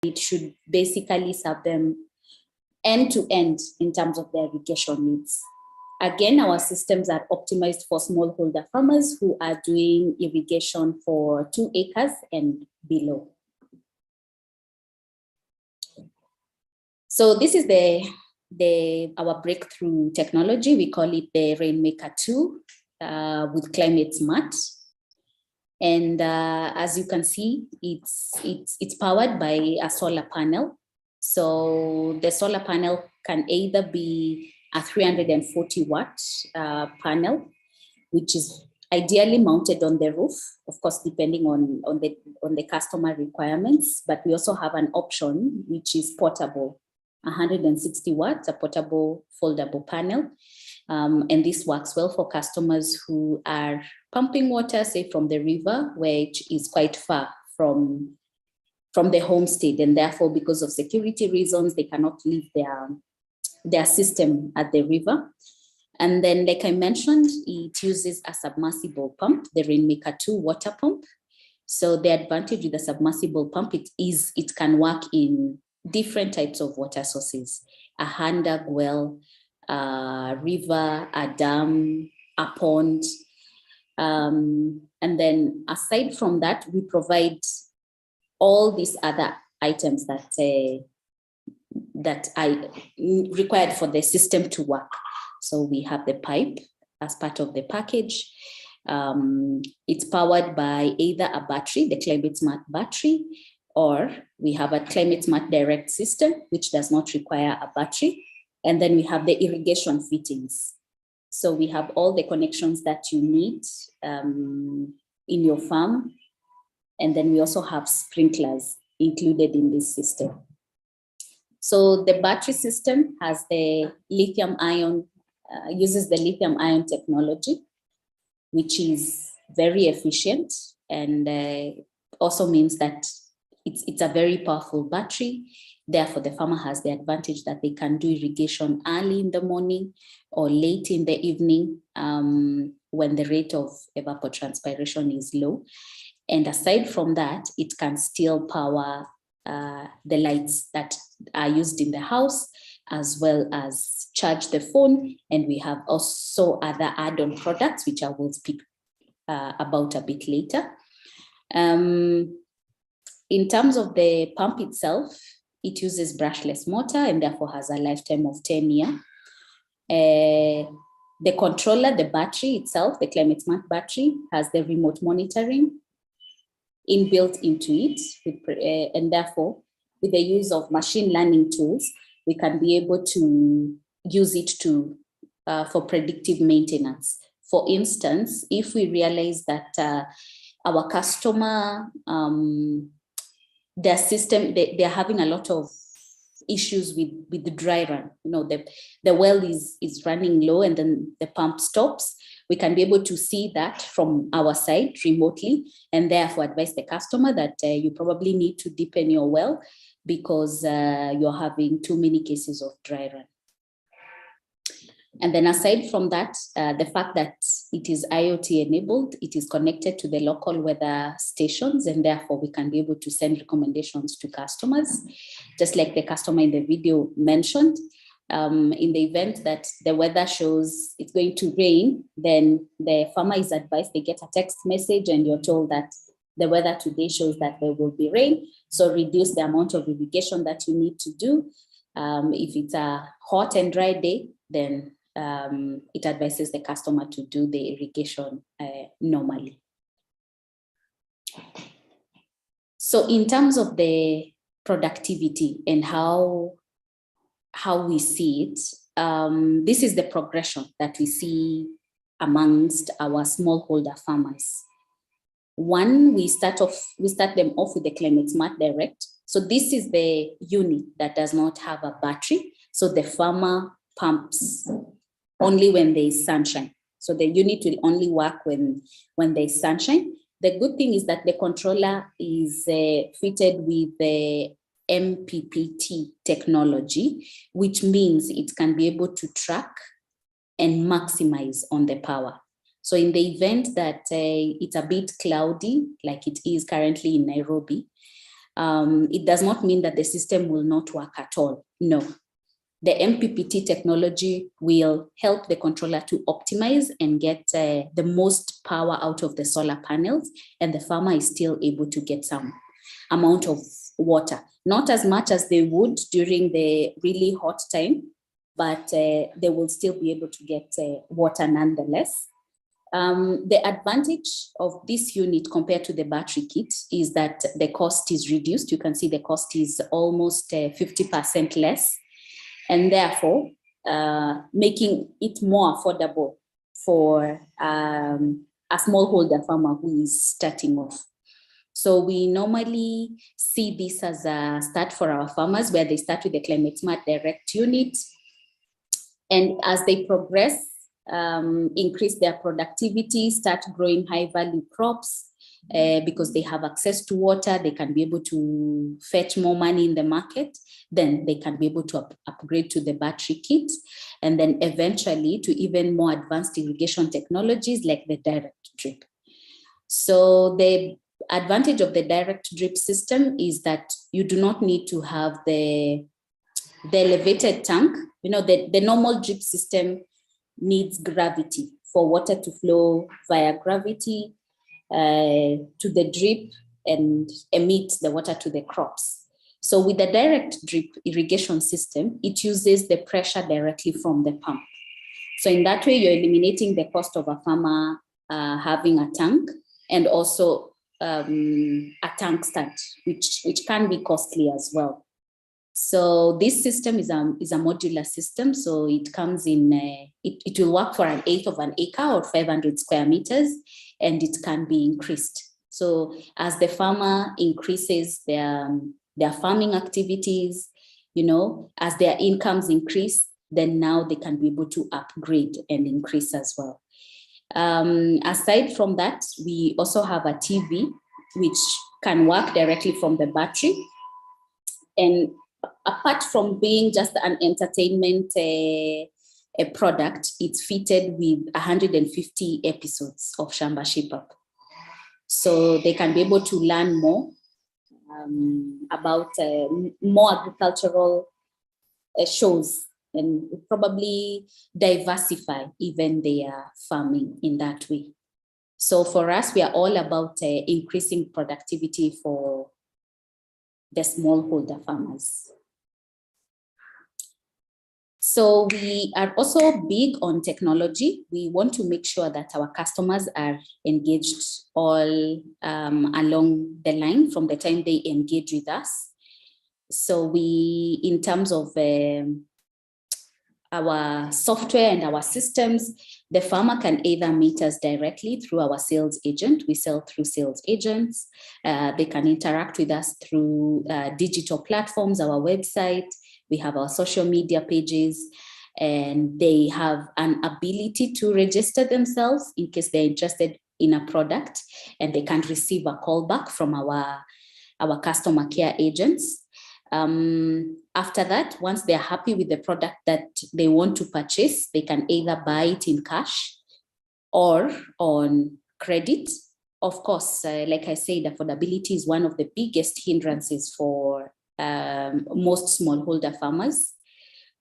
it should basically serve them end to end in terms of their irrigation needs. Again, our systems are optimized for smallholder farmers who are doing irrigation for 2 acres and below. So this is our breakthrough technology. We call it the Rainmaker 2 with Climate Smart. And as you can see, it's powered by a solar panel. So the solar panel can either be a 340 watt panel, which is ideally mounted on the roof, of course, depending on the customer requirements. But we also have an option which is portable, 160 watts, a portable foldable panel. And this works well for customers who are pumping water, say from the river, which is quite far from the homestead. And therefore, because of security reasons, they cannot leave their system at the river. And then, like I mentioned, it uses a submersible pump, the Rainmaker 2 water pump. So the advantage with the submersible pump, it can work in different types of water sources, a hand-dug well, a river, a dam, a pond. And then aside from that, we provide all these other items that are required for the system to work. So we have the pipe as part of the package. It's powered by either a battery, the Climate Smart battery, or we have a Climate Smart Direct system, which does not require a battery. And then we have the irrigation fittings. So we have all the connections that you need in your farm. And then we also have sprinklers included in this system. So the battery system has the uses the lithium ion technology, which is very efficient, and also means that it's a very powerful battery. Therefore, the farmer has the advantage that they can do irrigation early in the morning or late in the evening when the rate of evapotranspiration is low. And aside from that, it can still power the lights that are used in the house, as well as charge the phone. And we have also other add-on products, which I will speak about a bit later. In terms of the pump itself, it uses brushless motor and therefore has a lifetime of 10 years. The controller, the battery itself, the Climate Smart battery, has the remote monitoring inbuilt into it, and therefore, with the use of machine learning tools, we can be able to use it for predictive maintenance. For instance, if we realize that our customer, their system, they're having a lot of issues with the dry run, the well is running low and then the pump stops, we can be able to see that from our side remotely, and therefore advise the customer that you probably need to deepen your well because you're having too many cases of dry run. And then aside from that, the fact that it is IoT enabled, it is connected to the local weather stations, and therefore we can be able to send recommendations to customers, just like the customer in the video mentioned. In the event that the weather shows it's going to rain, then the farmer is advised, they get a text message and you're told that the weather today shows that there will be rain, so reduce the amount of irrigation that you need to do. If it's a hot and dry day, then it advises the customer to do the irrigation normally. So in terms of the productivity and how we see it, this is the progression that we see amongst our smallholder farmers. One, we start them off with the Climate Smart Direct. So this is the unit that does not have a battery. So the farmer pumps only when there is sunshine. So the unit will only work when there is sunshine. The good thing is that the controller is fitted with the MPPT technology, which means it can be able to track and maximize on the power. So in the event that it's a bit cloudy, like it is currently in Nairobi, It does not mean that the system will not work at all. No. The MPPT technology will help the controller to optimize and get the most power out of the solar panels, and the farmer is still able to get some amount of water. Not as much as they would during the really hot time, but they will still be able to get water nonetheless. The advantage of this unit compared to the battery kit is that the cost is reduced. You can see the cost is almost 50% less, and therefore making it more affordable for a smallholder farmer who is starting off. So we normally see this as a start for our farmers, where they start with the Climate Smart Direct unit. And as they progress, increase their productivity, start growing high value crops, because they have access to water, they can be able to fetch more money in the market, then they can be able to upgrade to the battery kit, and then eventually to even more advanced irrigation technologies like the direct drip. So the advantage of the direct drip system is that you do not need to have the elevated tank. You know, the normal drip system needs gravity for water to flow via gravity to the drip and emit the water to the crops. So with the direct drip irrigation system, it uses the pressure directly from the pump. So in that way, you're eliminating the cost of a farmer having a tank, and also a tank stand, which can be costly as well. So this system is a modular system. So it comes in, it will work for 1/8 of an acre or 500 square meters, and it can be increased. So as the farmer increases their farming activities, you know, as their incomes increase, then now they can be able to upgrade and increase as well. Aside from that, we also have a TV, which can work directly from the battery. And apart from being just an entertainment a product, it's fitted with 150 episodes of Shamba Shape Up. So they can be able to learn more about more agricultural shows, and probably diversify even their farming in that way. So for us, we are all about increasing productivity for the smallholder farmers. So we are also big on technology. We want to make sure that our customers are engaged all along the line from the time they engage with us. So we, in terms of our software and our systems, the farmer can either meet us directly through our sales agent. We sell through sales agents. They can interact with us through digital platforms, our website. We have our social media pages, and they have an ability to register themselves in case they're interested in a product, and they can receive a call back from our customer care agents. After that, once they're happy with the product that they want to purchase, they can either buy it in cash or on credit. Of course, like I said, affordability is one of the biggest hindrances for most smallholder farmers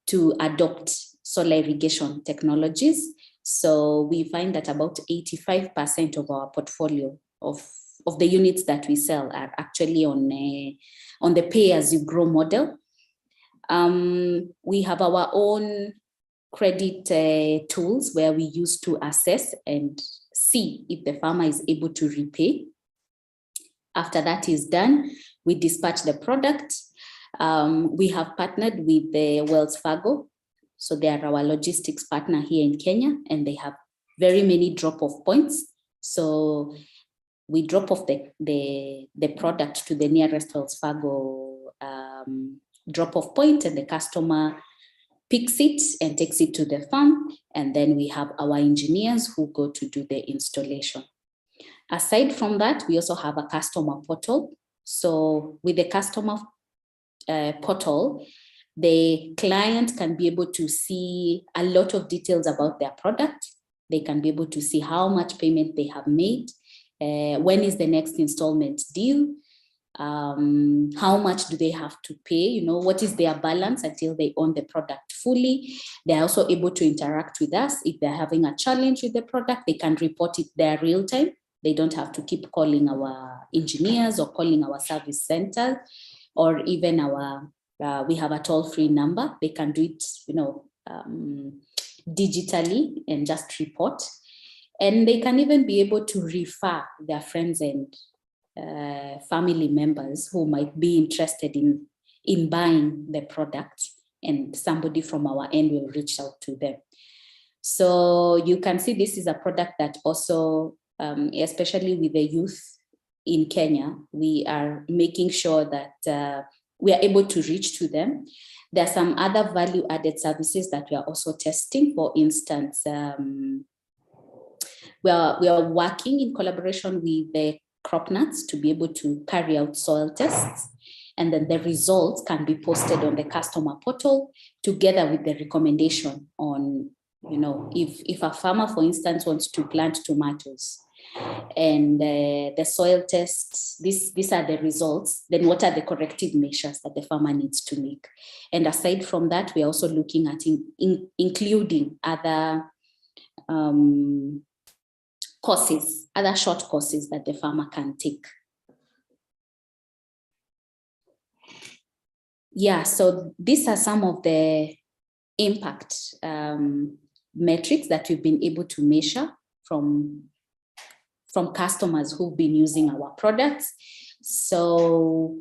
to adopt solar irrigation technologies. So we find that about 85% of our portfolio of the units that we sell are actually on the pay-as-you-grow model. We have our own credit tools where we use to assess and see if the farmer is able to repay. After that is done, we dispatch the product. We have partnered with the Wells Fargo. So they are our logistics partner here in Kenya, and they have very many drop-off points. So we drop off the product to the nearest Wells Fargo drop-off point, and the customer picks it and takes it to the farm. And then we have our engineers who go to do the installation. Aside from that, we also have a customer portal. So with the customer portal, the client can be able to see a lot of details about their product. They can be able to see how much payment they have made, when is the next installment due, How much do they have to pay? What is their balance until they own the product fully? They're also able to interact with us. If they're having a challenge with the product, they can report it there real time. They don't have to keep calling our engineers or calling our service center, or even we have a toll-free number. They can do it, digitally and just report. And they can even be able to refer their friends and family members who might be interested in buying the product, and somebody from our end will reach out to them. So you can see this is a product that also, especially with the youth in Kenya, we are making sure that we are able to reach to them. There are some other value-added services that we are also testing. For instance, we are working in collaboration with the CropNuts to be able to carry out soil tests, and then the results can be posted on the customer portal together with the recommendation on, if a farmer, for instance, wants to plant tomatoes, and the soil tests, these are the results, then what are the corrective measures that the farmer needs to make? And aside from that, we're also looking at including other courses, other short courses that the farmer can take. Yeah, so these are some of the impact metrics that we've been able to measure from customers who've been using our products. So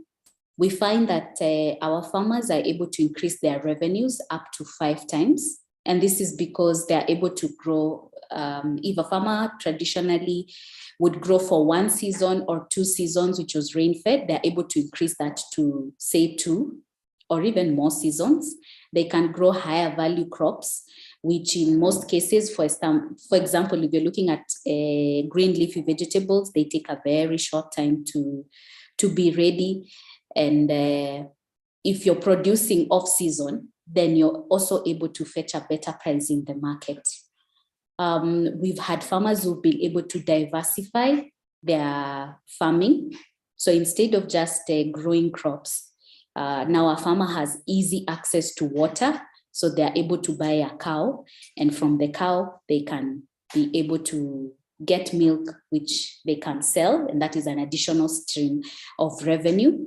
we find that our farmers are able to increase their revenues up to 5 times. And this is because they're able to grow. If a farmer traditionally would grow for 1 season or 2 seasons, which was rain-fed, they're able to increase that to, say, 2 or even more seasons. They can grow higher value crops, which in most cases, for example, if you're looking at green leafy vegetables, they take a very short time to be ready. And if you're producing off-season, then you're also able to fetch a better price in the market. We've had farmers who've been able to diversify their farming. So instead of just growing crops, now a farmer has easy access to water. So they're able to buy a cow, and from the cow, they can be able to get milk, which they can sell, and that is an additional stream of revenue.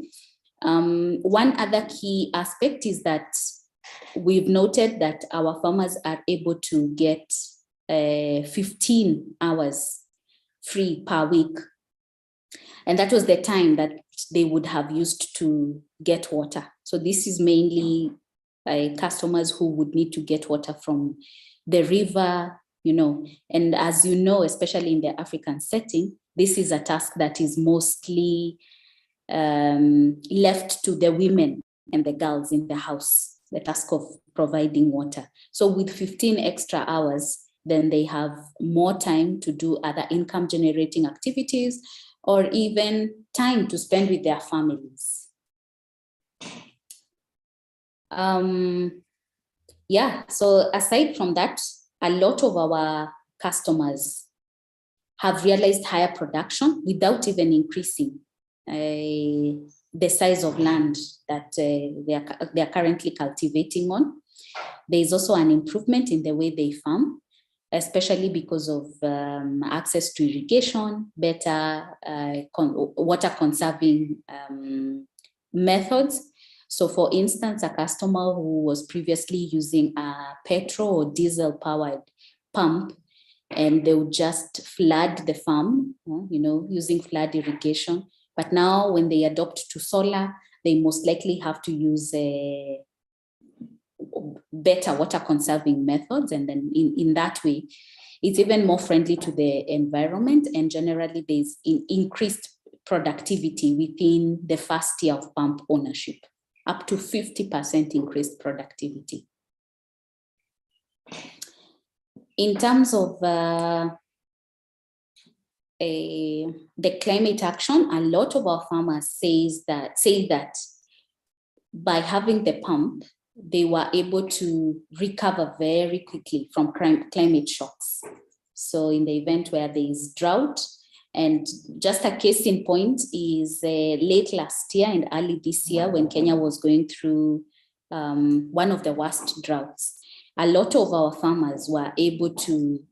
One other key aspect is that we've noted that our farmers are able to get 15 hours free per week. And that was the time that they would have used to get water. So this is mainly customers who would need to get water from the river, and as you know, especially in the African setting, this is a task that is mostly left to the women and the girls in the house, the task of providing water. So with 15 extra hours, then they have more time to do other income generating activities, or even time to spend with their families. So aside from that, a lot of our customers have realized higher production without even increasing the size of land that they are currently cultivating on. There is also an improvement in the way they farm, especially because of access to irrigation, better water conserving methods. So for instance, a customer who was previously using a petrol or diesel powered pump, and they would just flood the farm, using flood irrigation. But now when they adopt to solar, they most likely have to use better water conserving methods. And then in that way, it's even more friendly to the environment. And generally there's increased productivity within the first year of pump ownership, up to 50% increased productivity. In terms of the climate action, a lot of our farmers say that by having the pump, they were able to recover very quickly from climate shocks. So in the event where there is drought, And just a case in point is late last year and early this year, when Kenya was going through one of the worst droughts, a lot of our farmers were able to,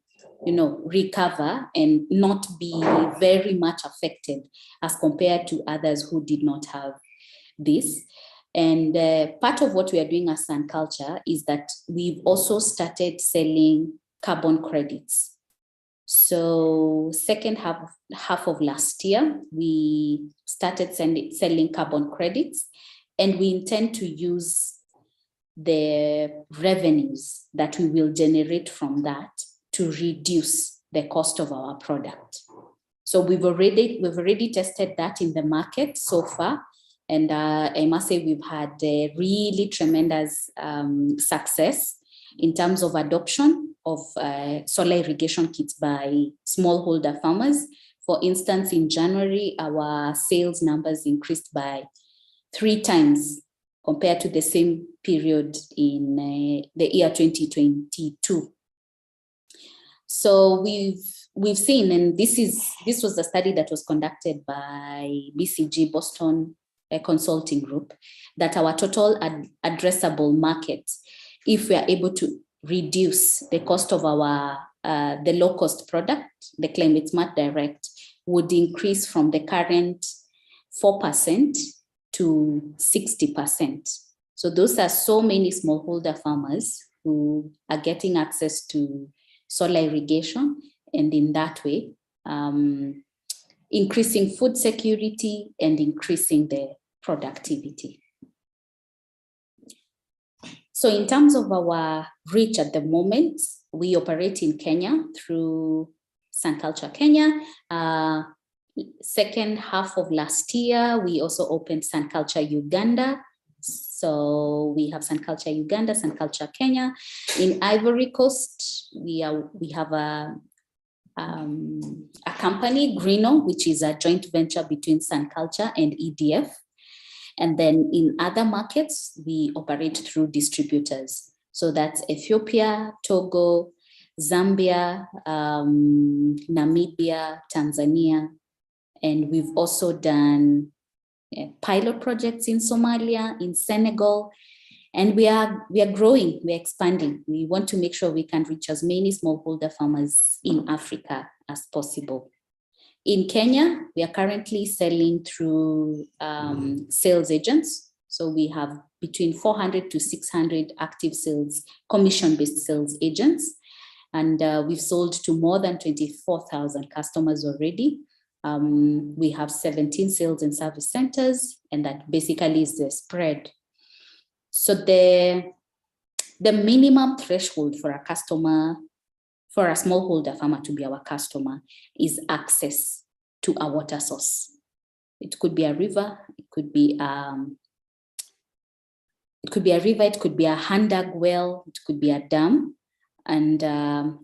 recover and not be very much affected as compared to others who did not have this. And part of what we are doing as Sun Culture is that we've also started selling carbon credits. So second half of last year, we started selling carbon credits, and we intend to use the revenues that we will generate from that to reduce the cost of our product. So we've already tested that in the market so far. And I must say we've had a really tremendous success in terms of adoption of solar irrigation kits by smallholder farmers. For instance, in January, our sales numbers increased by 3 times compared to the same period in the year 2022. So we've seen, and this was a study that was conducted by BCG, Boston Consulting Group, that our total addressable market, if we are able to reduce the cost of our the low cost product, the Climate Smart Direct, would increase from the current 4% to 60%. So those are so many smallholder farmers who are getting access to solar irrigation, and in that way, increasing food security and increasing the productivity. So in terms of our reach at the moment, we operate in Kenya through Sun Culture Kenya. Second half of last year, we also opened Sun Culture Uganda. So we have Sun Culture Uganda, Sun Culture Kenya. In Ivory Coast, we have a company, Greeno, which is a joint venture between Sun Culture and EDF. And then in other markets, we operate through distributors. So that's Ethiopia, Togo, Zambia, Namibia, Tanzania. And we've also done pilot projects in Somalia, in Senegal. And we are growing, we're expanding. We want to make sure we can reach as many smallholder farmers in Africa as possible. In Kenya, we are currently selling through sales agents. So we have between 400 to 600 active sales, commission-based sales agents. And we've sold to more than 24,000 customers already. We have 17 sales and service centers, and that basically is the spread. So the minimum threshold for a customer, for a smallholder farmer to be our customer, is access to a water source. It could be a river, it could be a river, it could be a hand-dug well, it could be a dam. And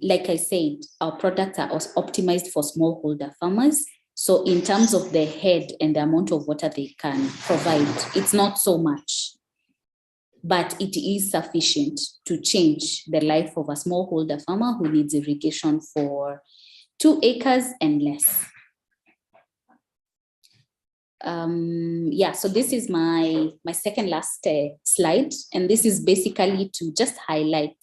like I said, our products are also optimized for smallholder farmers. So in terms of the head and the amount of water they can provide, it's not so much, but it is sufficient to change the life of a smallholder farmer who needs irrigation for 2 acres and less. So this is my second last slide, and this is basically to just highlight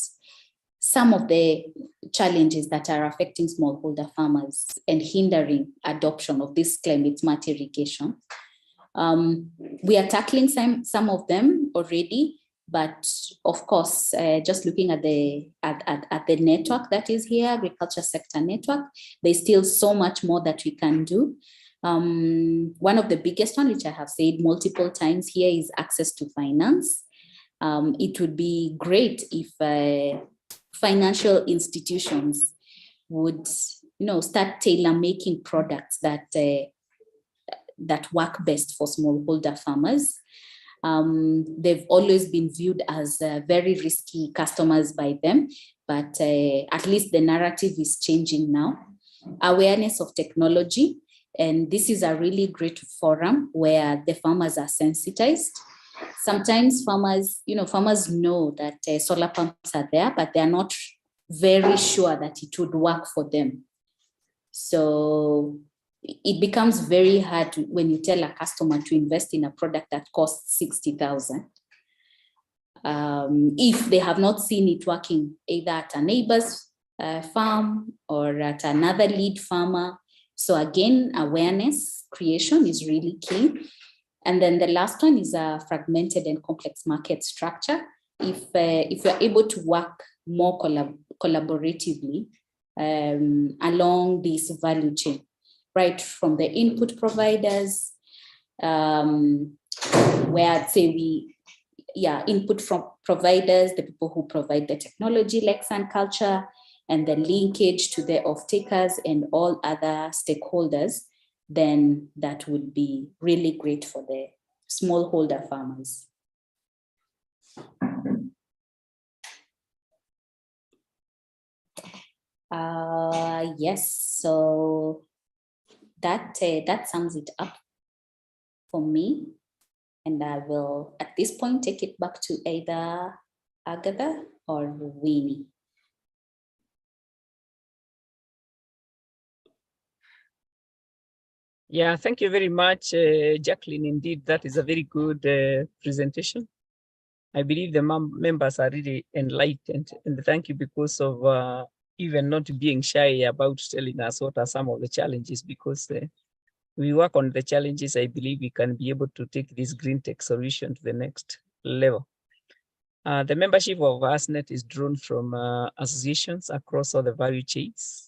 some of the challenges that are affecting smallholder farmers and hindering adoption of this climate smart irrigation. We are tackling some of them already, but of course, just looking at the network that is here, agriculture sector network, there's still so much more that we can do. One of the biggest one, which I have said multiple times here, is access to finance. It would be great if financial institutions would, start tailor-making products that work best for smallholder farmers. They've always been viewed as very risky customers by them, but at least the narrative is changing now. Awareness of technology, and this is a really great forum where the farmers are sensitized. Sometimes farmers know that solar pumps are there, but they're not very sure that it would work for them. So it becomes very hard when you tell a customer to invest in a product that costs 60,000. If they have not seen it working either at a neighbor's farm or at another lead farmer. So again, awareness creation is really key. And then the last one is a fragmented and complex market structure. If you're able to work more collaboratively along this value chain, right from the input providers, where I'd say input from providers, the people who provide the technology like Sun Culture, and the linkage to the off-takers and all other stakeholders, then that would be really great for the smallholder farmers. Yes, so that sums it up for me. And I will, at this point, take it back to either Agatha or Winnie. Yeah, thank you very much, Jacqueline. Indeed, that is a very good presentation. I believe the members are really enlightened, and thank you because of even not being shy about telling us what are some of the challenges, because we work on the challenges. I believe we can be able to take this green tech solution to the next level. The membership of ASNet is drawn from associations across all the value chains.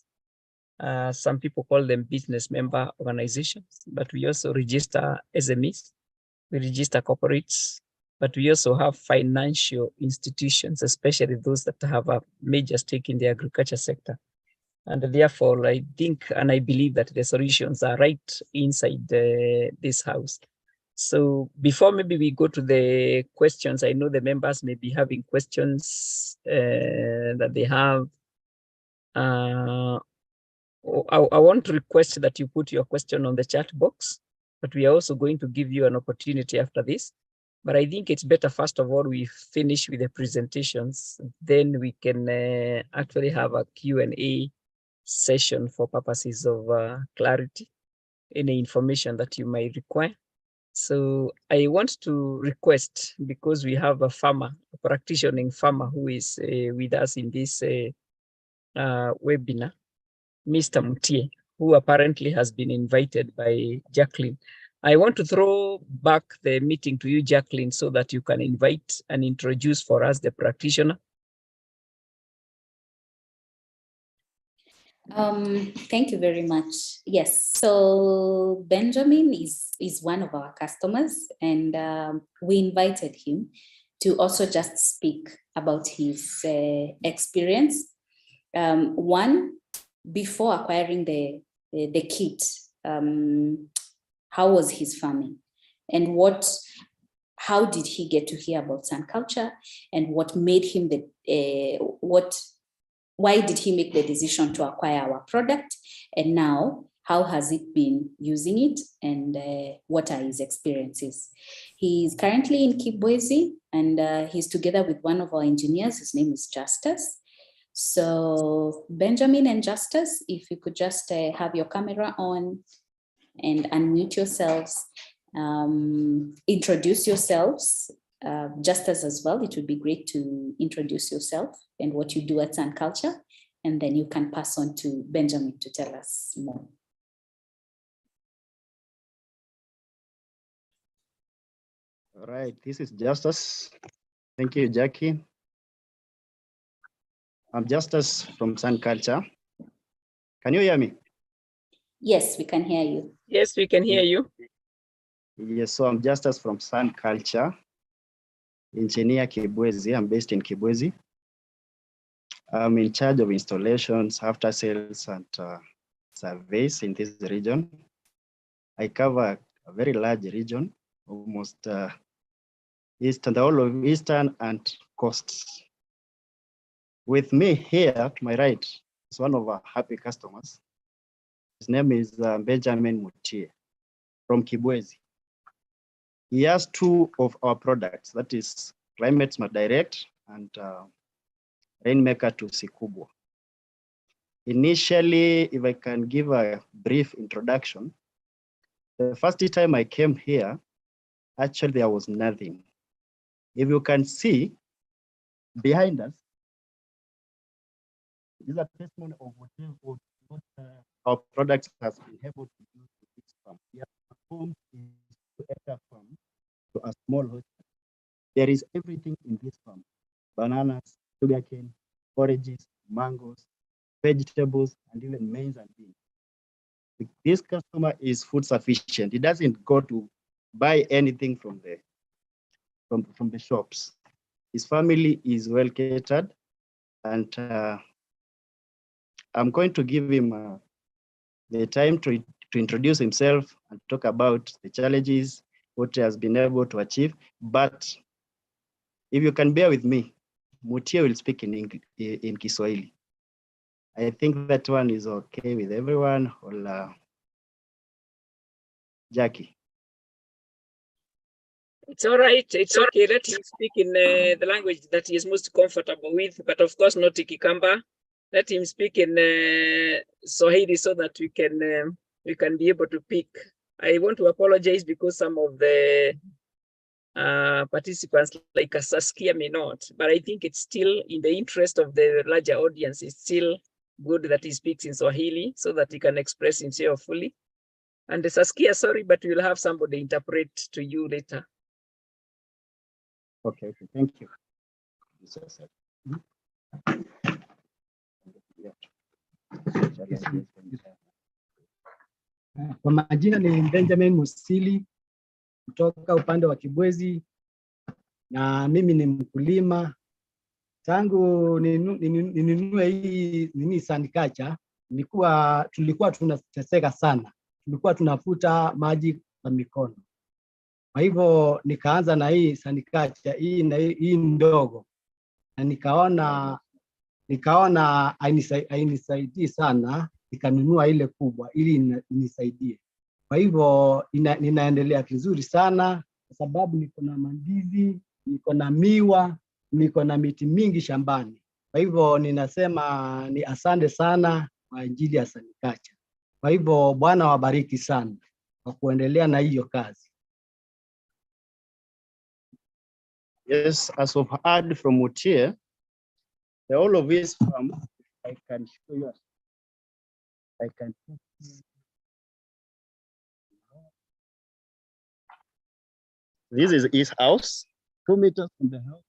Some people call them business member organizations, but we also register SMEs, we register corporates, but we also have financial institutions, especially those that have a major stake in the agriculture sector. And therefore, I think and I believe that the solutions are right inside this house. So before maybe we go to the questions, I know the members may be having questions that they have. I want to request that you put your question on the chat box, but we are also going to give you an opportunity after this. But I think it's better, first of all, we finish with the presentations, then we can actually have a Q&A session for purposes of clarity, any information that you may require. So I want to request, because we have a farmer, a practicing farmer who is with us in this webinar, Mr. Mutie, who apparently has been invited by Jacqueline. I want to throw back the meeting to you, Jacqueline, so that you can invite and introduce for us the practitioner. Thank you very much. Yes, so Benjamin is one of our customers, and we invited him to also just speak about his experience. One, before acquiring the kit, how was his farming, and how did he get to hear about Sun Culture, and what made him why did he make the decision to acquire our product, and now how has it been using it, and what are his experiences? He's currently in Kibwezi, and he's together with one of our engineers. His name is Justus. So Benjamin and Justus, if you could just have your camera on and unmute yourselves, introduce yourselves. Justus as well, it would be great to introduce yourself and what you do at Sun Culture, and then you can pass on to Benjamin to tell us more. All right, this is Justus. Thank you, Jackie. I'm Justus from Sun Culture. Can you hear me? Yes, we can hear you. Yes, we can hear you. Yes, so I'm Justus from Sun Culture, engineer Kibwezi. I'm based in Kibwezi. I'm in charge of installations, after sales, and surveys in this region. I cover a very large region, almost the whole of Eastern and coasts. With me here to my right is one of our happy customers. His name is Benjamin Mutie from Kibwezi. He has two of our products, that is Climate Smart Direct and Rainmaker 2 Sikubwa. Initially, if I can give a brief introduction, the first time I came here, actually there was nothing. If you can see behind us, these are testimony of what our products has been able to do to this farm. We have performed a 2-acre farm to a small hotel. There is everything in this farm: bananas, sugarcane, forages, mangoes, vegetables, and even maize and beans. This customer is food sufficient. He doesn't go to buy anything from the shops. His family is well catered, and I'm going to give him the time to introduce himself and talk about the challenges, what he has been able to achieve. But if you can bear with me, Mutia will speak in Kiswahili. I think that one is okay with everyone. Or Jackie. It's all right. It's okay. Let him speak in the language that he is most comfortable with, but of course not Kikamba. Let him speak in Swahili so that we can be able to pick. I want to apologize because some of the participants like Saskia may not, but I think it's still in the interest of the larger audience. It's still good that he speaks in Swahili so that he can express himself fully. And Saskia, sorry, but we'll have somebody interpret to you later. Okay, thank you. Kwa majina ni Benjamin Musili kutoka upande wa Kibwezi, na mimi ni mkulima. Tangu ninunue hii Sunculture, tulikuwa tunateseka sana. Tulikuwa tunafuta maji kwa mikono. Kwa hivyo nikaanza na hii Sunculture, hii ndogo. Na nikaona hainisaidii sana, nikanunua ile kubwa ili inisaidie. Kwa hivyo ninaendelea vizuri sana kwa sababu niko na mandizi, niko na miwa, niko na miti mingi shambani. Kwa hivyo ninasema ni asante sana kwa ajili ya Sunculture. Kwa hivyo Bwana wabariki sana kwa kuendelea na hiyo kazi. Yes, as of heard from Mutia, the whole of his farm, I can show you. I can. This is his house, 2 meters from the house.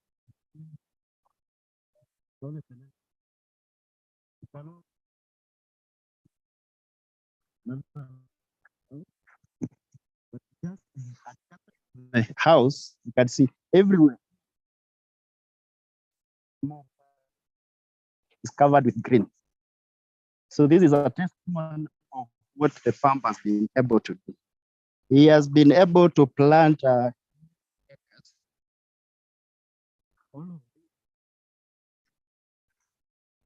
The house, you can see everywhere. It's covered with green. So this is a testimony of what the farm has been able to do. He has been able to plant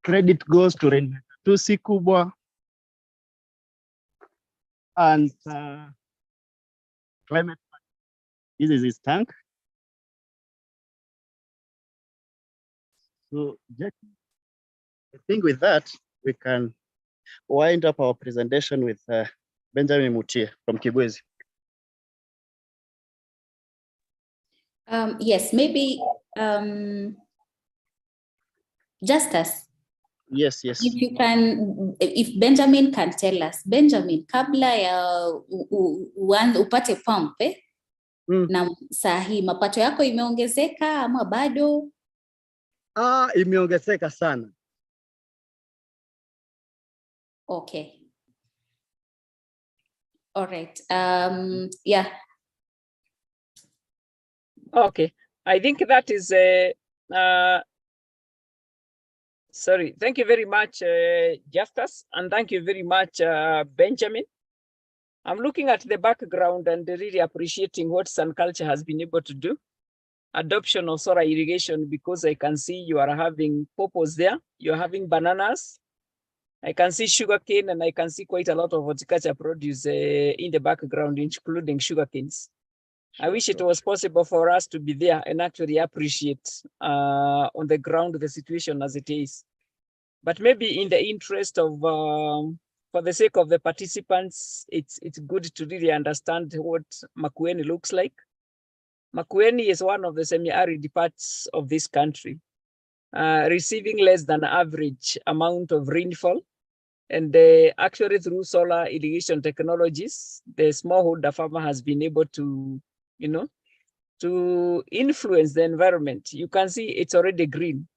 credit goes to Rainmaker 2 kubwa and climate. This is his tank. So Jackie, I think with that we can wind up our presentation with Benjamin Mutia from Kibwezi. Yes, maybe Justus. Yes. If Benjamin can tell us, Benjamin, kabla ya upate pump na saa hii mapato yako imeongezeka ama bado? Imeongezeka sana. Okay. All right. Yeah. Okay. I think that is sorry. Thank you very much, Justus, and thank you very much, Benjamin. I'm looking at the background and really appreciating what Sunculture has been able to do. Adoption of solar irrigation, because I can see you are having pawpaws there. You're having bananas. I can see sugarcane, and I can see quite a lot of horticulture produce in the background, including sugarcanes. I wish it was possible for us to be there and actually appreciate on the ground the situation as it is. But maybe in the interest of, for the sake of the participants, it's good to really understand what Makueni looks like. Makueni is one of the semi-arid parts of this country, receiving less than average amount of rainfall. And actually through solar irrigation technologies, the smallholder farmer has been able to, to influence the environment. You can see it's already green.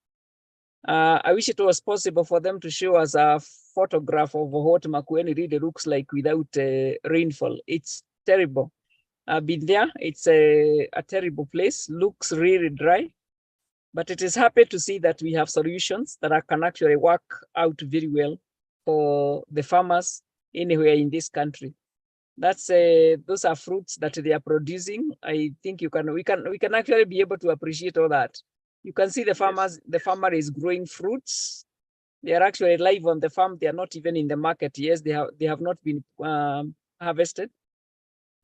I wish it was possible for them to show us a photograph of what Makueni really looks like without rainfall. It's terrible. I've been there. It's a terrible place. Looks really dry. But it is happy to see that we have solutions that can actually work out very well for the farmers anywhere in this country. That's those are fruits that they are producing. I think we can actually be able to appreciate all that. You can see the farmers. Yes. The farmer is growing fruits. They are actually live on the farm. They are not even in the market. Yes, they have not been harvested.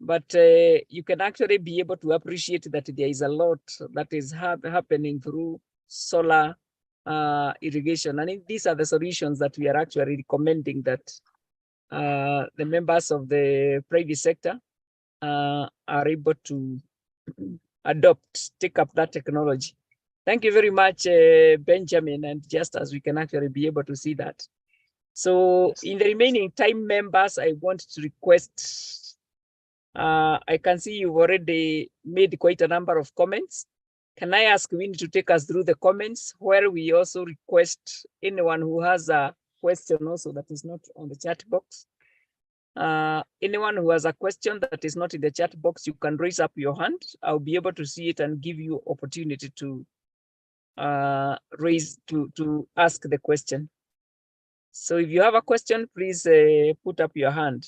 But you can actually be able to appreciate that there is a lot that is happening through solar irrigation. And these are the solutions that we are actually recommending that the members of the private sector are able to take up that technology. Thank you very much, Benjamin, and just as we can actually be able to see that. So yes. In the remaining time, members, I want to request, I can see you've already made quite a number of comments. Can I ask Winnie to take us through the comments, where we also request anyone who has a question also that is not on the chat box. Anyone who has a question that is not in the chat box, you can raise up your hand. I'll be able to see it and give you opportunity to ask the question. So if you have a question, please put up your hand.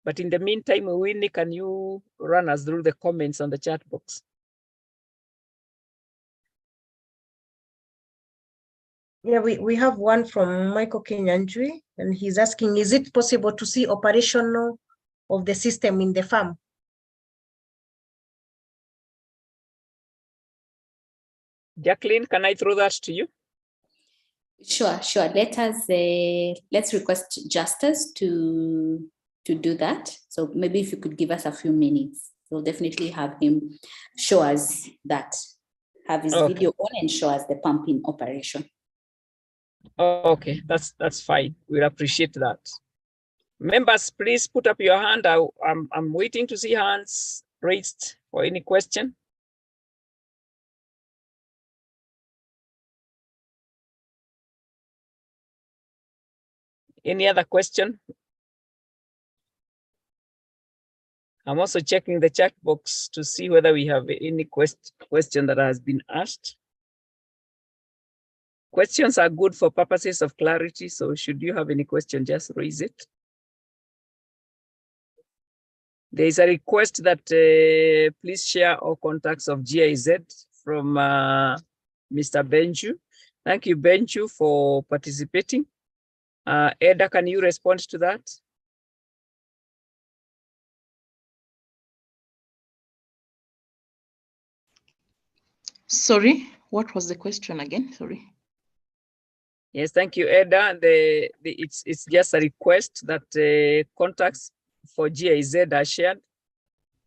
But in the meantime, Winnie, can you run us through the comments on the chat box? Yeah, we have one from Michael Kenyanjui, and he's asking, is it possible to see operational of the system in the farm? Jacqueline, can I throw that to you? Sure. Let's request Justus to do that. So maybe if you could give us a few minutes, we'll definitely have him show us that, have his video on and show us the pumping operation. Okay, that's fine. We'll appreciate that. Members, please put up your hand. I'm waiting to see hands raised for any question. Any other question? I'm also checking the chat box to see whether we have any question that has been asked. Questions are good for purposes of clarity, so should you have any question, just raise it. There is a request that please share all contacts of GIZ from Mr. Benju. Thank you, Benju, for participating. Eda, can you respond to that? Sorry, what was the question again? Sorry. Yes, thank you, Eda. It's just a request that contacts for GIZ are shared.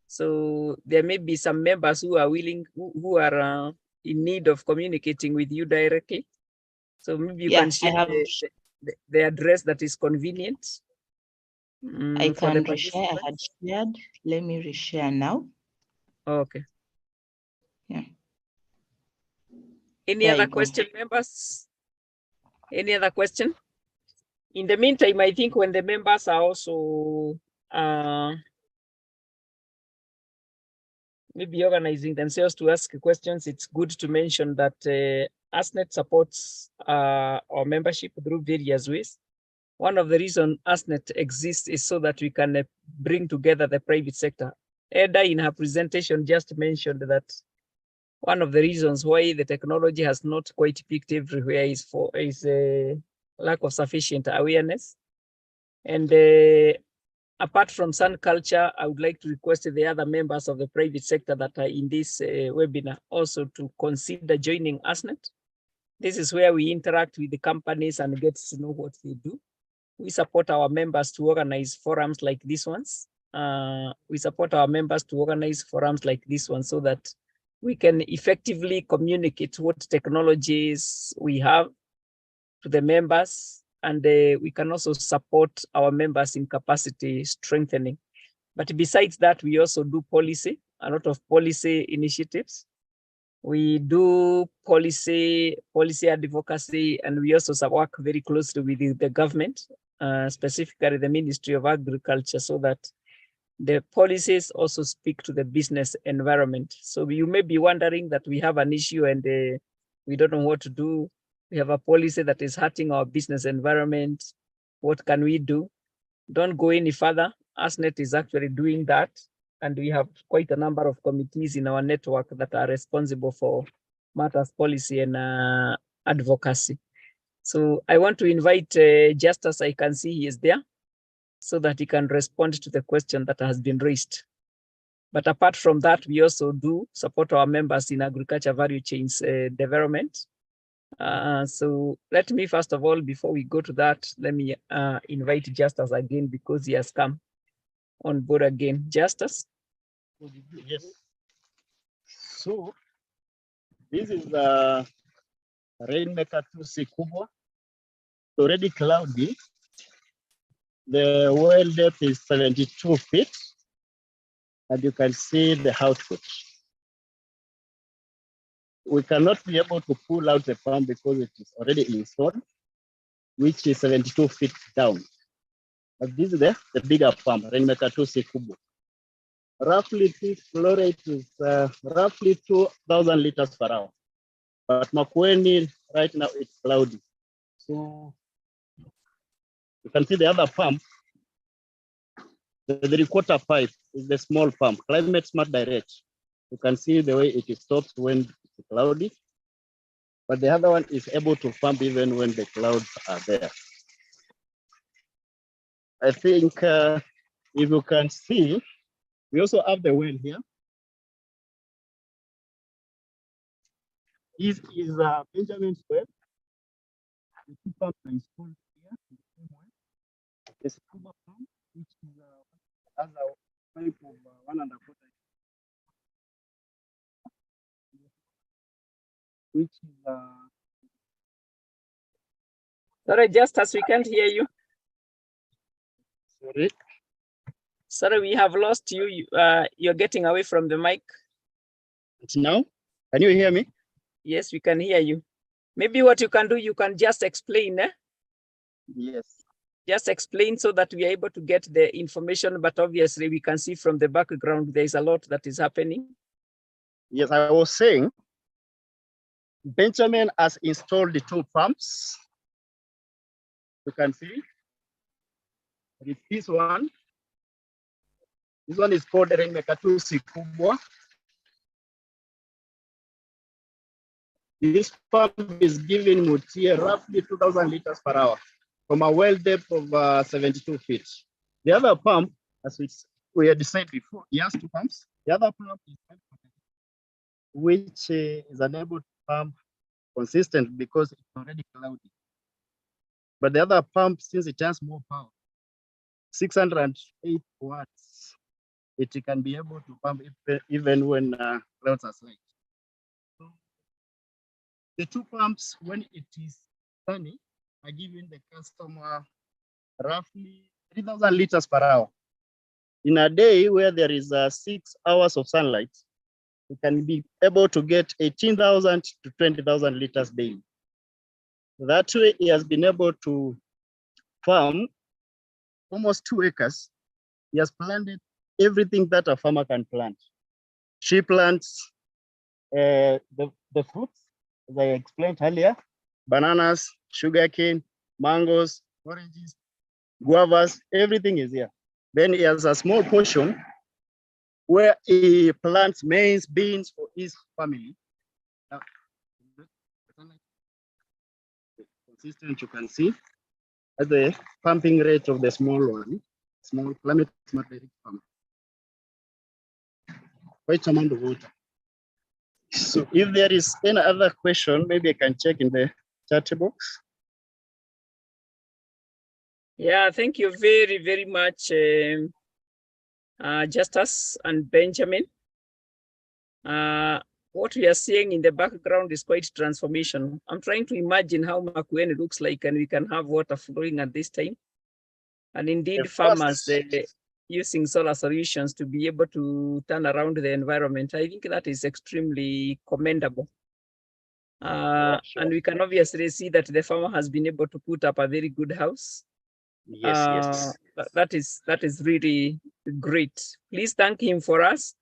So there may be some members who are willing, who are in need of communicating with you directly. So maybe you can share the address that is convenient. I can reshare. I had shared. Let me reshare now. Okay. Yeah. Any other question, members? Any other question? In the meantime, I think when the members are also maybe organizing themselves to ask questions, it's good to mention that ASNET supports our membership through various ways. One of the reasons ASNET exists is so that we can bring together the private sector. Eda, in her presentation, just mentioned that one of the reasons why the technology has not quite peaked everywhere is a lack of sufficient awareness. And apart from Sun Culture, I would like to request the other members of the private sector that are in this webinar also to consider joining ASNET. This is where we interact with the companies and get to know what they do. We support our members to organize forums like these ones. We support our members to organize forums like this one so that we can effectively communicate what technologies we have to the members, and we can also support our members in capacity strengthening. But besides that, we also do policy, a lot of policy initiatives. We do policy advocacy, and we also work very closely with the government, specifically the Ministry of Agriculture, so that the policies also speak to the business environment. So you may be wondering that we have an issue and we don't know what to do. We have a policy that is hurting our business environment. What can we do? Don't go any further. ASNet is actually doing that. And we have quite a number of committees in our network that are responsible for matters policy and advocacy. So I want to invite Justus, I can see he is there, so that he can respond to the question that has been raised. But apart from that, we also do support our members in agriculture value chains development. So let me, first of all, before we go to that, let me invite Justus again, because he has come on board again. Justus? Yes. So this is the Rainmaker 2C Kubwa. It's already cloudy. The well depth is 72 feet, and you can see the output. We cannot be able to pull out the pump because it is already installed, which is 72 feet down. But this is the bigger pump, Rainmaker 2C Kubwa. Roughly, this flow rate is roughly 2,000 liters per hour. But Makueni, right now, it's cloudy. So you can see the other pump. The 3/4 pipe is the small pump, Climate Smart Direct. You can see the way it stops when it's cloudy. But the other one is able to pump even when the clouds are there. I think if you can see, we also have the well here. This is Benjamin's well. The two pumps are installed here in the same well. The scuba pump, which is has a pipe of 1.25, which is Sorry, Justus, we can't hear you. sorry. Sorry, we have lost you. You're getting away from the mic. It's now. Can you hear me? Yes, we can hear you. Maybe what you can do, you can just explain. Yes. Just explain so that we are able to get the information, but obviously we can see from the background, there is a lot that is happening. Yes, I was saying, Benjamin has installed the two pumps. You can see. With this one. This one is called Rainmaker 2C Kubwa. This pump is giving Mutie roughly 2,000 liters per hour from a well depth of 72 feet. The other pump, as we had decided before, he has two pumps. The other pump is which is unable to pump consistent because it's already cloudy. But the other pump, since it has more power, 608 watts, it can be able to pump even when clouds are slight. So the two pumps, when it is sunny, are giving the customer roughly 3,000 liters per hour. In a day where there is 6 hours of sunlight, we can be able to get 18,000 to 20,000 liters daily. That way, he has been able to farm almost 2 acres. He has planted everything that a farmer can plant. She plants the fruits, as I explained earlier, bananas, sugarcane, mangoes, oranges, guavas, everything is here. Then he has a small portion where he plants maize, beans for his family. Now, consistent, you can see at the pumping rate of the small one, small Climate Smart Direct pump. Quite amount of water. So if there is any other question, maybe I can check in the chat box. Yeah, thank you very, very much, Justus and Benjamin. What we are seeing in the background is quite transformation. I'm trying to imagine how Makueni looks like, and we can have water flowing at this time. And indeed, farmers using solar solutions to be able to turn around the environment. I think that is extremely commendable. Sure. And we can obviously see that the farmer has been able to put up a very good house. Yes. That is really great. Please thank him for us.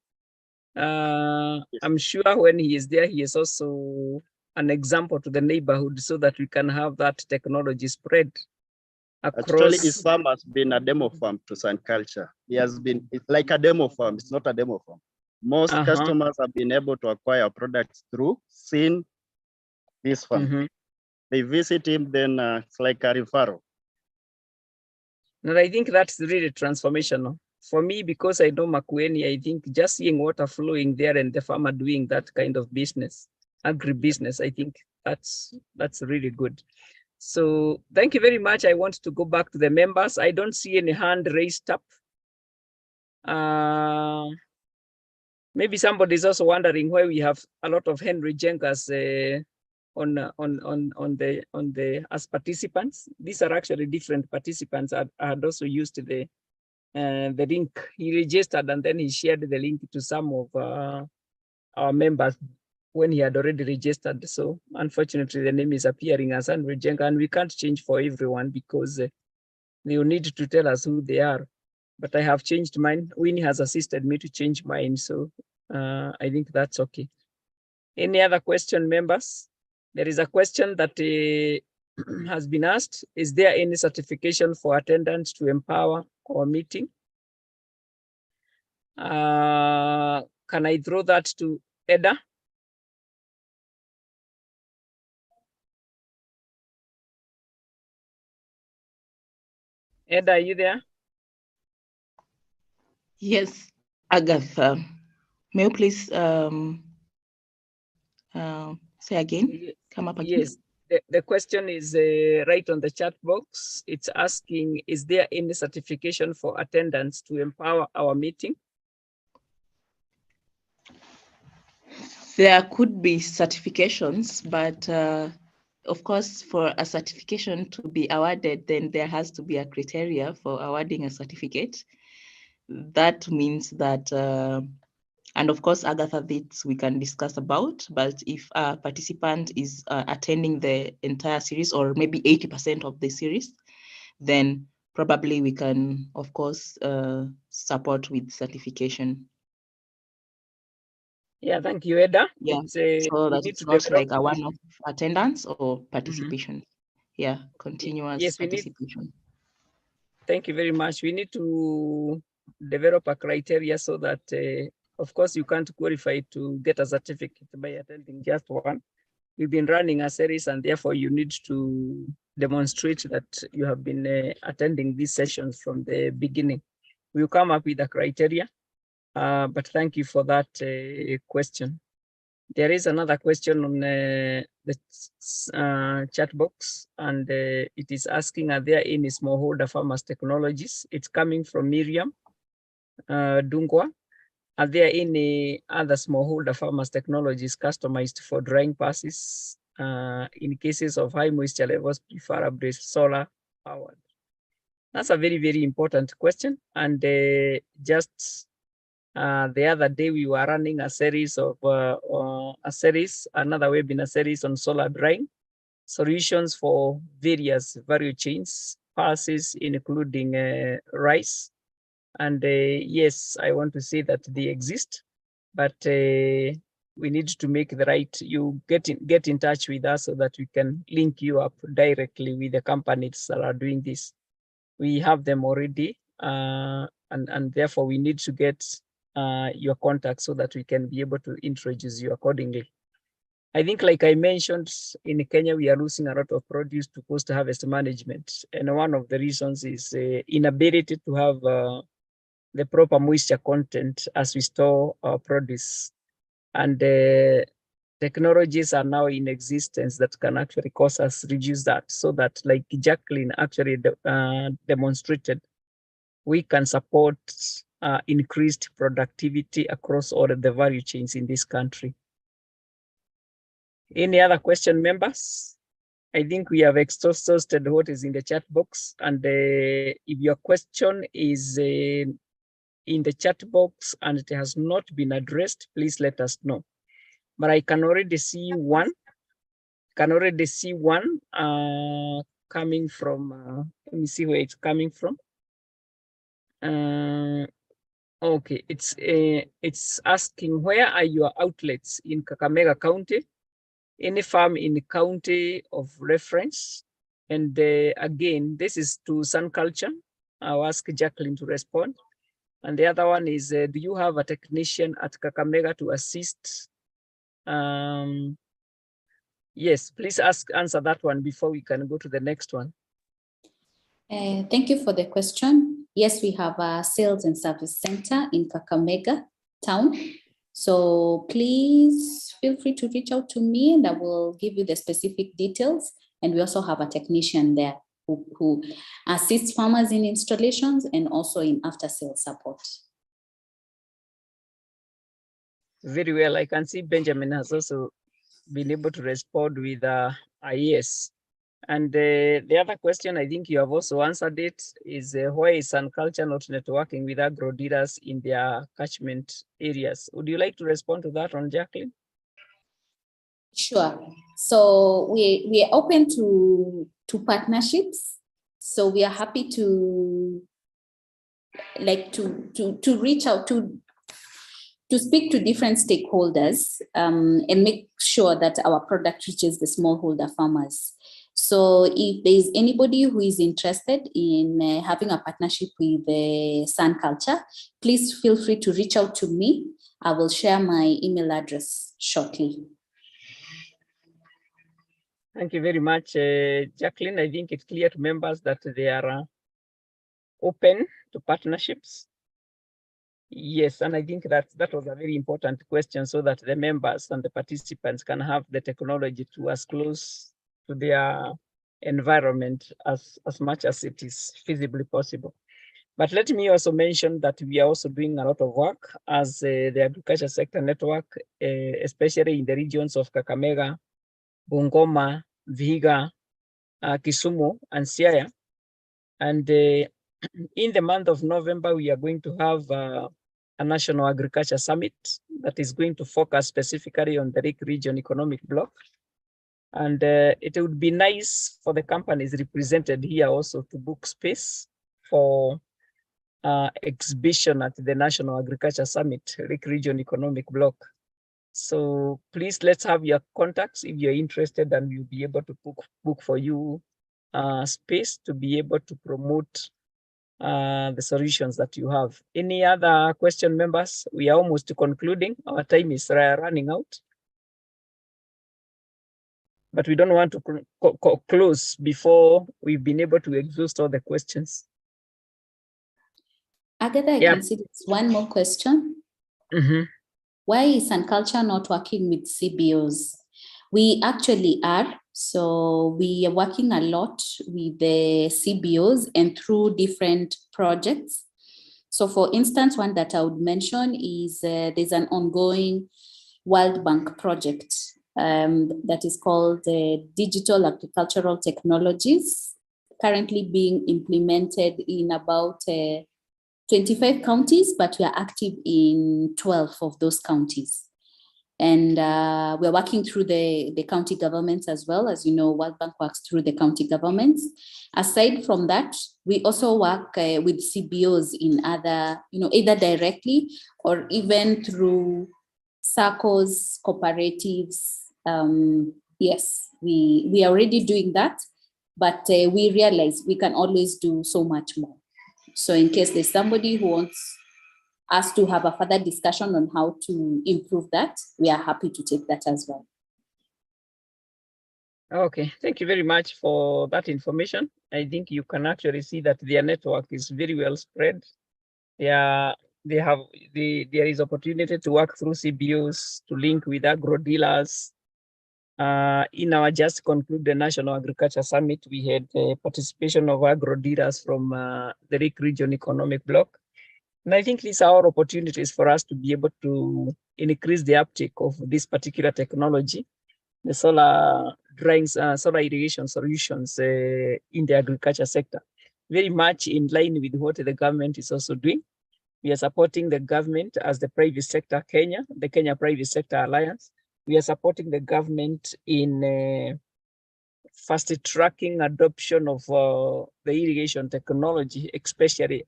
I'm sure when he is there, he is also an example to the neighborhood so that we can have that technology spread across. Actually, his farm has been a demo farm to Sun Culture. He has been, it's like a demo farm. It's not a demo farm. Most customers have been able to acquire products through seeing this farm. They visit him, then it's like a referral. And I think that's really transformational. For me, because I know Makueni, I think just seeing water flowing there and the farmer doing that kind of business, agribusiness, I think that's really good. So thank you very much. I want to go back to the members. I don't see any hand raised up. Maybe somebody is also wondering why we have a lot of Henry Jengas as participants. These are actually different participants. I had also used the link. He registered and then he shared the link to some of our members when he had already registered. So unfortunately, the name is appearing as Henry Jenga, and we can't change for everyone because they will need to tell us who they are. But I have changed mine. Winnie has assisted me to change mine, so I think that's okay. Any other question, members? There is a question that has been asked. Is there any certification for attendance to empower our meeting? Can I throw that to Eda? Eda, are you there? Yes, Agatha. May you please say again? Come up again. Yes, the question is right on the chat box. It's asking, is there any certification for attendance to empower our meeting? There could be certifications, but of course, for a certification to be awarded, then there has to be a criteria for awarding a certificate. That means that, and of course, Agatha, this we can discuss about, but if a participant is attending the entire series or maybe 80% of the series, then probably we can, of course, support with certification. Yeah, thank you, Eda. Yeah, so that it's not like a one-off attendance or participation. Yeah, continuous participation. Thank you very much. We need to develop a criteria so that, of course, you can't qualify to get a certificate by attending just one. We've been running a series, and therefore you need to demonstrate that you have been attending these sessions from the beginning. We'll come up with a criteria, but thank you for that question. There is another question on the chat box, and it is asking, are there any smallholder farmers technologies? It's coming from Miriam Dungwa. Are there any other smallholder farmers technologies customized for drying passes in cases of high moisture levels, preferably solar powered? That's a very, very important question. And just the other day we were running a series of another webinar series on solar drying solutions for various value chains, passes, including rice. And yes, I want to say that they exist, but we need to make the right, you get in touch with us so that we can link you up directly with the companies that are doing this. We have them already, and therefore we need to get your contact so that we can be able to introduce you accordingly. I think, like I mentioned, in Kenya, we are losing a lot of produce to post-harvest management. And one of the reasons is inability to have the proper moisture content as we store our produce. And technologies are now in existence that can actually cause us reduce that, so that, like Jacqueline actually demonstrated, we can support increased productivity across all of the value chains in this country. Any other question, members? I think we have exhausted what is in the chat box, and if your question is in the chat box and it has not been addressed, please let us know. But I can already see one. Coming from. Let me see where it's coming from. Okay, it's asking, where are your outlets in Kakamega County? Any farm in the county of reference? And again, this is to Sun Culture. I'll ask Jacqueline to respond. And the other one is, do you have a technician at Kakamega to assist? Yes, please answer that one before we can go to the next one. Thank you for the question. Yes, we have a sales and service center in Kakamega town. So please feel free to reach out to me and I will give you the specific details. And we also have a technician there who assists farmers in installations and also in after-sales support. Very well. I can see Benjamin has also been able to respond with a yes. And the other question, I think you have also answered it, is why is Sun Culture not networking with agro dealers in their catchment areas? Would you like to respond to that one, Jacqueline? Sure. So we are open to partnerships. So we are happy to reach out to speak to different stakeholders and make sure that our product reaches the smallholder farmers. So if there's anybody who is interested in having a partnership with Sun Culture, please feel free to reach out to me. I will share my email address shortly. Thank you very much, Jacqueline. I think it's clear to members that they are open to partnerships. Yes, and I think that was a very important question, so that the members and the participants can have the technology to as close to their environment as much as it is feasibly possible. But let me also mention that we are also doing a lot of work as the agriculture sector network, especially in the regions of Kakamega, Bungoma, Vihiga, Kisumu, and Siaya. And in the month of November, we are going to have a National Agriculture Summit that is going to focus specifically on the Lake Region Economic Bloc. And it would be nice for the companies represented here also to book space for exhibition at the National Agriculture Summit, Lake Region Economic Bloc. So please, let's have your contacts if you're interested, and we'll be able to book for you space to be able to promote the solutions that you have. Any other question, members? We are almost concluding. Our time is running out. But we don't want to close before we've been able to exhaust all the questions. Agatha, I can see there's one more question. Mm-hmm. Why is Sun Culture not working with CBOs? We actually are. So we are working a lot with the CBOs and through different projects. So for instance, one that I would mention is there's an ongoing World Bank project that is called Digital Agricultural Technologies, currently being implemented in about 25 counties, but we are active in 12 of those counties. And we're working through the county governments as well. As you know, World Bank works through the county governments. Aside from that, we also work with CBOs in other, either directly or even through SACCOs, cooperatives. Yes, we are already doing that, but we realize we can always do so much more. So in case there's somebody who wants us to have a further discussion on how to improve that, we are happy to take that as well. Okay, thank you very much for that information. I think you can actually see that their network is very well spread. There is opportunity to work through CBOs, to link with agro dealers, In our just concluded National Agriculture Summit, we had participation of agro dealers from the Lake Region Economic Bloc. And I think these are opportunities for us to be able to increase the uptake of this particular technology, the solar drying, solar irrigation solutions in the agriculture sector, very much in line with what the government is also doing. We are supporting the government as the private sector Kenya, the Kenya Private Sector Alliance. We are supporting the government in fast tracking adoption of the irrigation technology, especially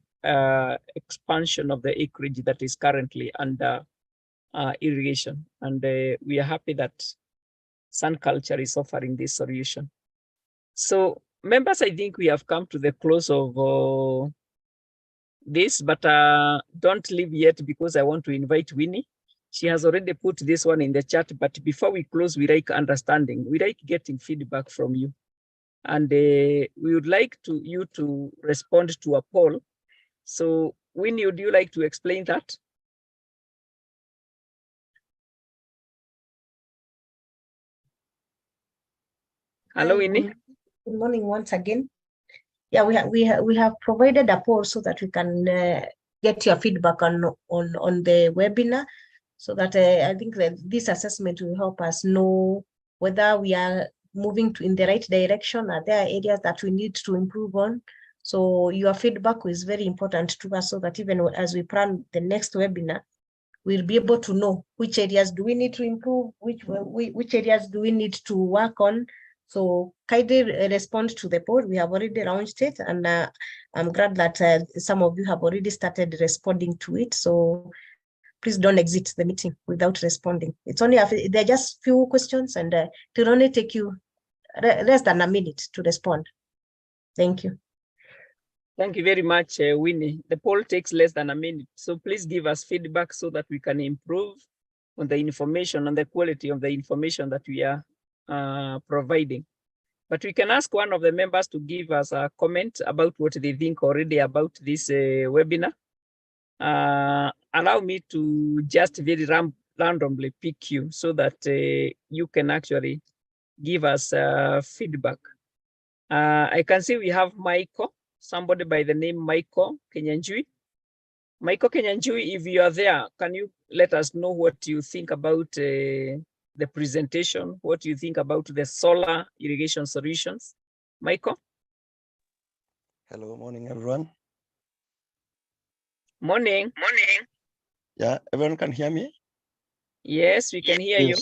expansion of the acreage that is currently under irrigation. And we are happy that Sun Culture is offering this solution. So members, I think we have come to the close of this, but don't leave yet because I want to invite Winnie. She has already put this one in the chat, but before we close, we like understanding. We like getting feedback from you. And we would like you to respond to a poll. So Winnie, would you like to explain that? Hello, Hi, Winnie. Good morning once again. Yeah, we have provided a poll so that we can get your feedback on the webinar, so that I think that this assessment will help us know whether we are moving in the right direction. Are there areas that we need to improve on? So your feedback is very important to us, so that even as we plan the next webinar, we'll be able to know which areas do we need to improve, which areas do we need to work on. So kindly respond to the poll. We have already launched it, and I'm glad that some of you have already started responding to it. So please don't exit the meeting without responding. It's only there are just few questions, and it will only take you less than a minute to respond. Thank you. Thank you very much, Winnie. The poll takes less than a minute, so please give us feedback so that we can improve on the information, on the quality of the information that we are providing. But we can ask one of the members to give us a comment about what they think already about this webinar. Allow me to just very randomly pick you so that you can actually give us feedback. I can see we have Michael, somebody by the name Michael Kenyanjui. Michael Kenyanjui, if you are there, can you let us know what you think about the presentation, what you think about the solar irrigation solutions? Michael? Hello, morning, everyone. Morning. Morning. Yeah, everyone can hear me? Yes, we can hear you.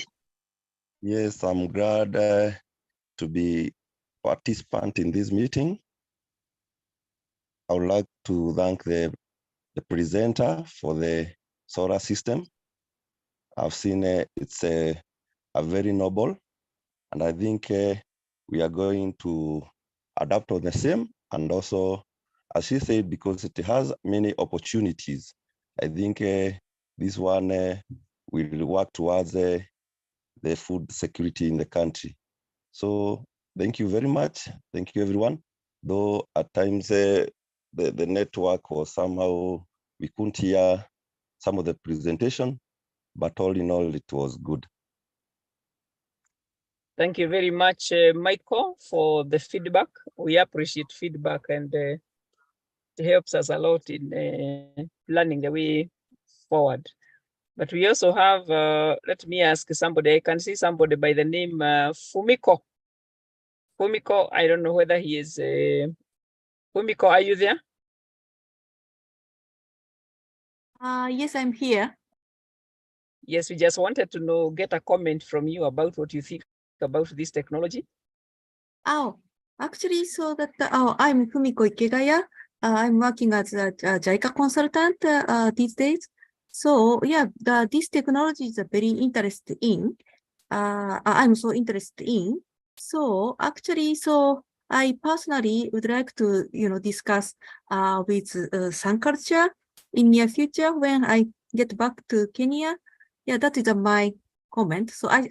Yes, I'm glad to be participant in this meeting. I would like to thank the presenter for the solar system. I've seen it's a very noble, and I think we are going to adapt on the same, and also, as she said, because it has many opportunities, I think this one will work towards the food security in the country. So thank you very much. Thank you, everyone. Though at times the network was somehow, we couldn't hear some of the presentation, but all in all, it was good. Thank you very much, Michael, for the feedback. We appreciate feedback, and it helps us a lot in planning the way forward. But we also have, let me ask somebody, I can see somebody by the name Fumiko. Fumiko, I don't know whether he is, Fumiko, are you there? Yes, I'm here. Yes, we just wanted to know, get a comment from you about what you think about this technology. Oh, actually, so that I'm Fumiko Ikegaya. I'm working as a JICA consultant these days. So yeah, this technology is very interested in. I'm so interested in. So actually, so I personally would like to discuss with Sun Culture in near future when I get back to Kenya. Yeah, that is my comment. So I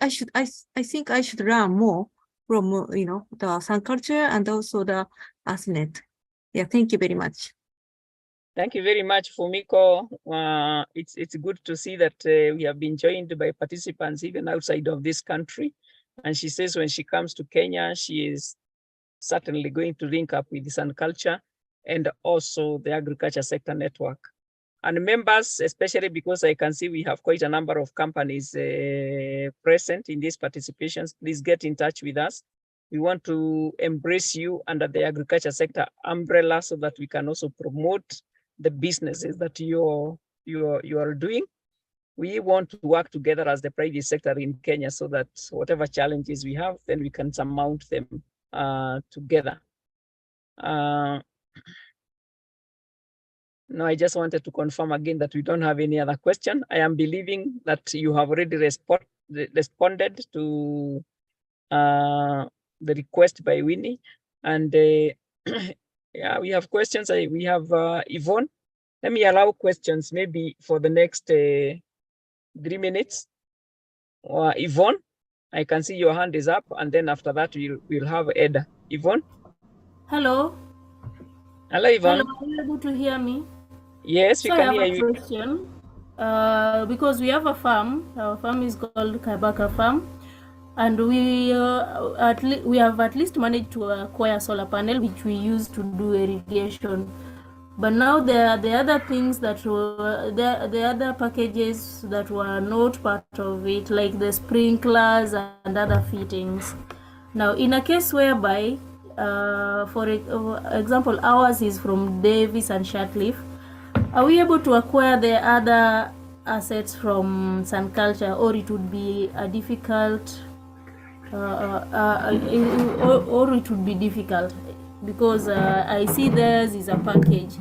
think I should learn more from the Sun Culture and also the ASNet. Yeah, thank you very much. Thank you very much, Fumiko. It's good to see that we have been joined by participants even outside of this country. And she says when she comes to Kenya, she is certainly going to link up with Sun Culture and also the agriculture sector network. And members, especially because I can see we have quite a number of companies present in these participations, please get in touch with us. We want to embrace you under the agriculture sector umbrella so that we can also promote the businesses that you are doing. We want to work together as the private sector in Kenya so that whatever challenges we have, then we can surmount them together. No, I just wanted to confirm again that we don't have any other question. I am believing that you have already responded to the request by Winnie. And yeah, we have questions. We have Yvonne. Let me allow questions maybe for the next 3 minutes. Yvonne, I can see your hand is up, and then after that we'll have Eda. Yvonne? Hello. Hello, Yvonne. Hello, are you able to hear me? Yes, we So can I hear have a you. question. Because we have a farm. Our farm is called Kabaka Farm, and we have at least managed to acquire solar panel, which we use to do irrigation. But now there are the other things that were the other packages that were not part of it, like the sprinklers and other fittings. Now, in a case whereby, for example, ours is from Davis and Shatcliffe, are we able to acquire the other assets from Sun Culture, or it would be a difficult, or it would be difficult? Because I see theirs is a package.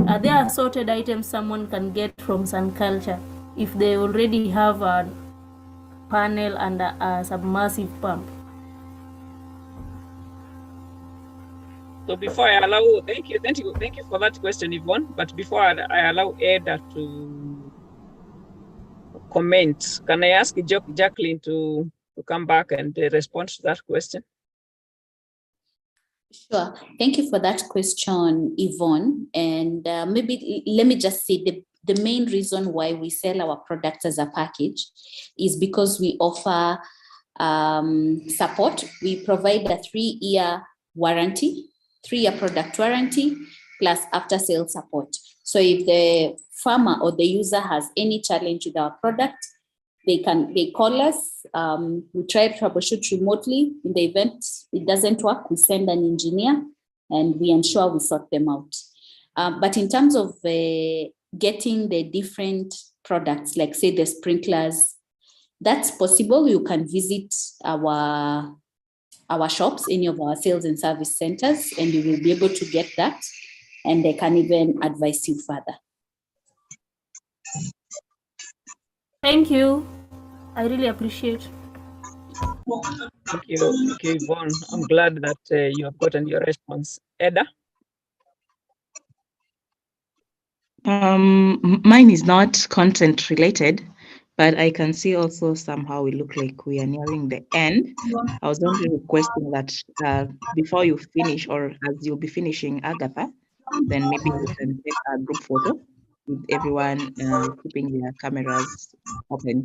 Are there assorted items someone can get from Sun Culture if they already have a panel and a submersive pump? So before I allow, thank you for that question, Yvonne. But before I allow Eda to comment, can I ask Jacqueline to come back and respond to that question? Sure. Thank you for that question, Yvonne. And maybe let me just say the main reason why we sell our products as a package is because we offer support. We provide a 3-year warranty, 3-year product warranty, plus after-sales support. So if the farmer or the user has any challenge with our product, they call us. We try to troubleshoot remotely. In the event it doesn't work, we send an engineer and we ensure we sort them out. But in terms of getting the different products, like say the sprinklers, that's possible. You can visit our shops, any of our sales and service centers, and you will be able to get that, and they can even advise you further. Thank you. I really appreciate. Thank you, Yvonne. I'm glad that you have gotten your response. Eda? Mine is not content related, but I can see also somehow we look like we are nearing the end. I was only requesting that before you finish, or as you'll be finishing, Agatha, then maybe you can take a group photo with everyone keeping their cameras open.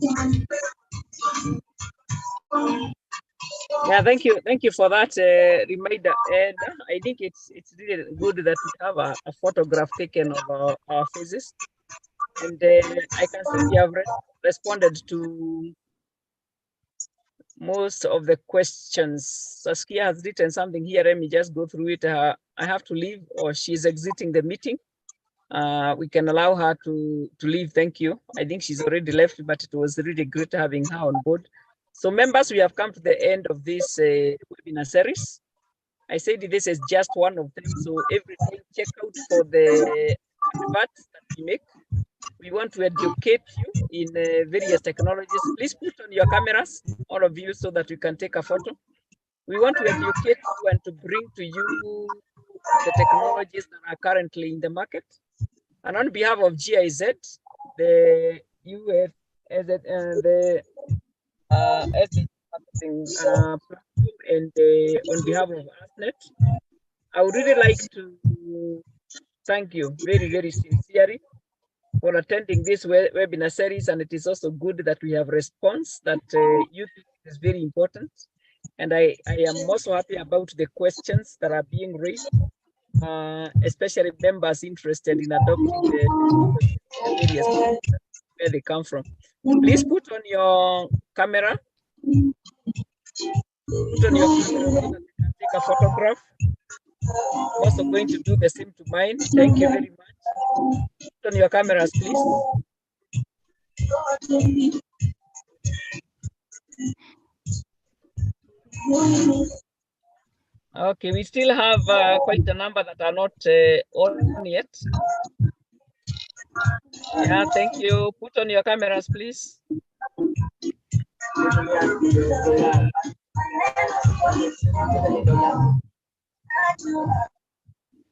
Yeah, thank you for that reminder, Ed. I think it's really good that we have a photograph taken of our faces, and I can see you have responded to most of the questions. Saskia has written something here. Let me just go through it. I have to leave, or she's exiting the meeting. We can allow her to leave. Thank you. I think she's already left, but it was really great having her on board. So members, we have come to the end of this webinar series. I said this is just one of them. So every day check out for the adverts that we make. We want to educate you in various technologies. Please put on your cameras, all of you, so that we can take a photo. We want to educate you and to bring to you the technologies that are currently in the market. And on behalf of GIZ, the US, the platform, and on behalf of ASNet, I would really like to thank you very, very sincerely for attending this webinar series, and it is also good that we have response that you think is very important. And I am also happy about the questions that are being raised, especially members interested in adopting the various where they come from. Please put on your camera. Put on your camera so that you can take a photograph. I'm also going to do the same to mine. Thank you very much. Put on your cameras, please. Okay, we still have quite a number that are not on yet. Yeah, thank you. Put on your cameras, please.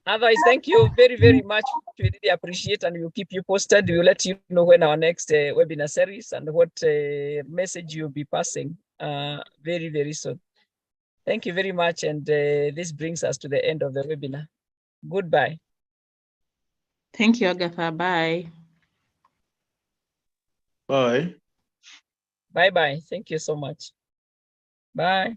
Otherwise, thank you very, very much. We really appreciate, and we'll keep you posted. We'll let you know when our next webinar series and what message you'll be passing very, very soon. Thank you very much. And this brings us to the end of the webinar. Goodbye. Thank you, Agatha. Bye. Bye. Bye-bye. Thank you so much. Bye.